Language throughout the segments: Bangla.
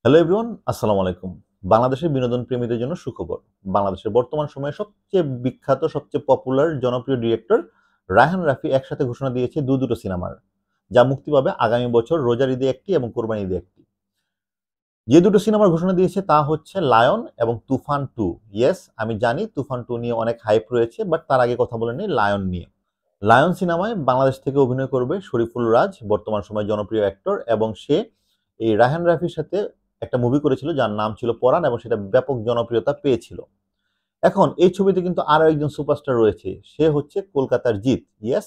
হ্যালো এভরিওয়ান, আসসালামু আলাইকুম। বাংলাদেশের বিনোদন প্রেমীদের জন্য সুখবর। বাংলাদেশের বর্তমান সময়ে সবচেয়ে বিখ্যাত, সবচেয়ে পপুলার, জনপ্রিয় ডিরেক্টর রায়হান রাফি একসাথে ঘোষণা দিয়েছে দুটো সিনেমার, যা মুক্তি পাবে আগামী বছর রোজার ঈদে একটি এবং কোরবানি ঈদে একটি। যে দুটো সিনেমার ঘোষণা দিয়েছে তা হচ্ছে লায়ন এবং তুফান 2। ইয়েস, আমি জানি তুফান 2 নিয়ে অনেক হাইপ রয়েছে, বাট তার আগে কথা বলে নিই লায়ন নিয়ে। লায়ন সিনেমায় বাংলাদেশ থেকে অভিনয় করবে শরীফুল রাজ, বর্তমান সময়ে জনপ্রিয় অ্যাক্টর, এবং সে এই রায়হান রাফির সাথে একটা মুভি করেছিল যার নাম ছিল পরাণ, এবং সেটা ব্যাপক জনপ্রিয়তা পেয়েছিল। এখন এই ছবিতে কিন্তু আরো একজন সুপারস্টার রয়েছে, সে হচ্ছে কলকাতার জিৎ। ইয়েস,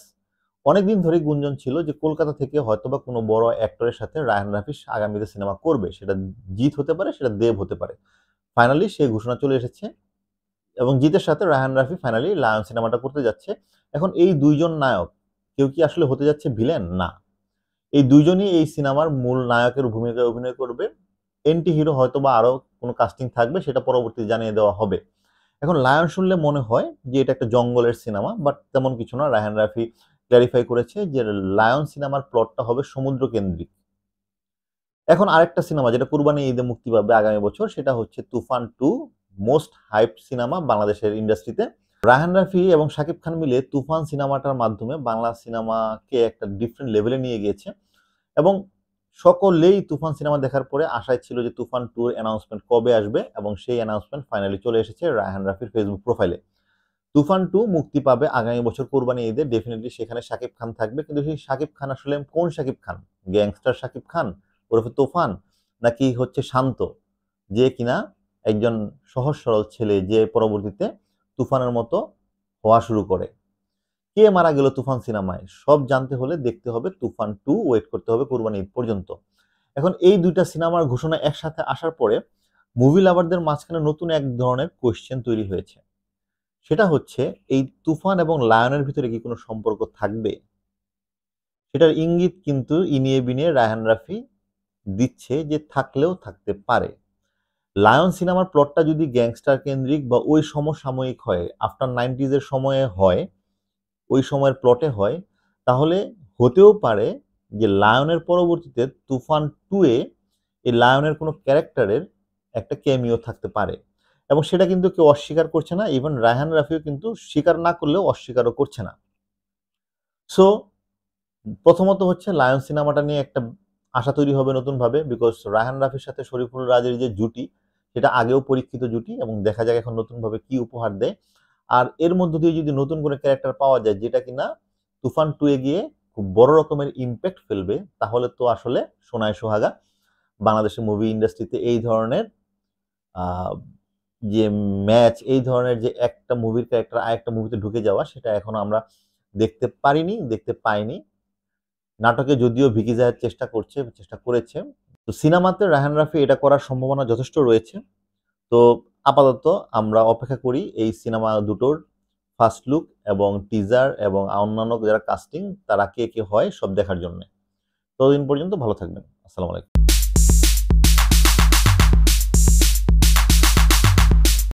অনেকদিন ধরে গুঞ্জন ছিল যে কলকাতা থেকে হয়তোবা কোনো বড় অ্যাক্টরের সাথে রায়হান রাফি আগামীতে সিনেমা করবে, সেটা জিৎ হতে পারে, সেটা দেব হতে পারে। ফাইনালি সেই ঘোষণা চলে এসেছে এবং জিতের সাথে রায়হান রাফি ফাইনালি লায়ন সিনেমাটা করতে যাচ্ছে। এখন এই দুইজন নায়ক কেউ কি আসলে হতে যাচ্ছে ভিলেন? না, এই দুইজনই এই সিনেমার মূল নায়কের ভূমিকায় অভিনয় করবে। এন্টি হিরো হয়তো বা আরো কোনো কাস্টিং থাকবে, সেটা পরবর্তীতে জানিয়ে দেওয়া হবে। এখন লায়ন শুনলে মনে হয় যে এটা একটা জঙ্গলের সিনেমা, বাট তেমন কিছু না। রায়হান রাফি ক্ল্যারিফাই করেছে যে লায়ন সিনেমার প্লটটা হবে সমুদ্র কেন্দ্রিক। এখন আরেকটা সিনেমা যেটা কুরবানি ঈদে মুক্তি পাবে আগামী বছর, সেটা হচ্ছে তুফান 2, মোস্ট হাইপড সিনেমা বাংলাদেশের ইন্ডাস্ট্রিতে। রায়হান রাফি এবং শাকিব খান মিলে তুফান সিনেমাটার মাধ্যমে বাংলা সিনেমাকে একটা ডিফারেন্ট লেভেলে নিয়ে গিয়েছে, এবং সকলেই তুফান সিনেমা দেখার পরে আশায় ছিল যে তুফান 2 এর অ্যানাউন্সমেন্ট কবে আসবে, এবং সেই অ্যানাউন্সমেন্ট ফাইনালি চলে এসেছে রায়হান রাফির ফেসবুক প্রোফাইলে। তুফান 2 মুক্তি পাবে আগামী বছর কোরবানি ঈদে। ডেফিনেটলি সেখানে শাকিব খান থাকবে, কিন্তু সেই শাকিব খান আসলে কোন শাকিব খান? গ্যাংস্টার শাকিব খান ওরফে তুফান, নাকি হচ্ছে শান্ত, যে কিনা একজন সহজ সরল ছেলে যে পরবর্তীতে তুফানের মতো হওয়া শুরু করে? কে মারা গেল তুফান সিনেমায়? সব জানতে হলে দেখতে হবে তুফান 2, ওয়েট করতে হবে কোরবানি ঈদ পর্যন্ত। এখন এই দুইটা সিনেমার ঘোষণা একসাথে আসার পরে মুভি লাভারদের মাঝখানে নতুন এক ধরনের কোয়েশ্চেন তৈরি হয়েছে। সেটা হচ্ছে, এই তুফান এবং লায়নের ভিতরে কি কোনো সম্পর্ক থাকবে? সেটার ইঙ্গিত কিন্তু ইনিয়ে বিনিয়ে রায়হান রাফি দিচ্ছে যে থাকলেও থাকতে পারে। লায়ন সিনেমার প্লটটা যদি গ্যাংস্টার কেন্দ্রিক বা ওই সমসাময়িক হয়, আফটার 90s এর সময়ে হয়, ওই সময়ের প্লটে হয়, তাহলে হতেও পারে যে লায়নের পরবর্তীতে তুফান 2 এ এই লায়নের কোনো ক্যারেক্টারের একটা ক্যামিও থাকতে পারে, এবং সেটা কিন্তু কেউ অস্বীকার করছে না। ইভেন রায়হান রাফিও কিন্তু স্বীকার না করলেও অস্বীকারও করছে না। সো প্রথমত হচ্ছে লায়ন সিনেমাটা নিয়ে একটা আশা তৈরি হবে নতুনভাবে, বিকজ রায়হান রাফির সাথে শরীফুল রাজের যে জুটি, সেটা আগেও পরীক্ষিত জুটি, এবং দেখা যাক এখন নতুনভাবে কি উপহার দেয়। আর এর মধ্য দিয়ে যদি নতুন করে ক্যারেক্টার পাওয়া যায় যেটা কিনা তুফান 2 এ গিয়ে খুব বড় রকমের ইম্প্যাক্ট ফেলবে, তাহলে তো আসলে সোনায় সোহাগা। বাংলাদেশের মুভি ইন্ডাস্ট্রিতে এই ধরনের আহ, যে ম্যাচ, এই ধরনের যে একটা মুভির ক্যারেক্টার আরেকটা মুভিতে ঢুকে যাওয়া, সেটা এখনো আমরা দেখতে পারিনি, দেখতে পাইনি। নাটকে যদিও ভিকি জাহেদ চেষ্টা করেছে, তো সিনেমাতে রায়হান রাফি এটা করার সম্ভাবনা যথেষ্ট রয়েছে। তো আপাতত আমরা অপেক্ষা করি এই সিনেমা দুটোর ফার্স্ট লুক এবং টিজার এবং অন্যান্য যারা কাস্টিং তারা কে কে হয় সব দেখার জন্য। ততদিন পর্যন্ত ভালো থাকবেন। আসসালামু আলাইকুম।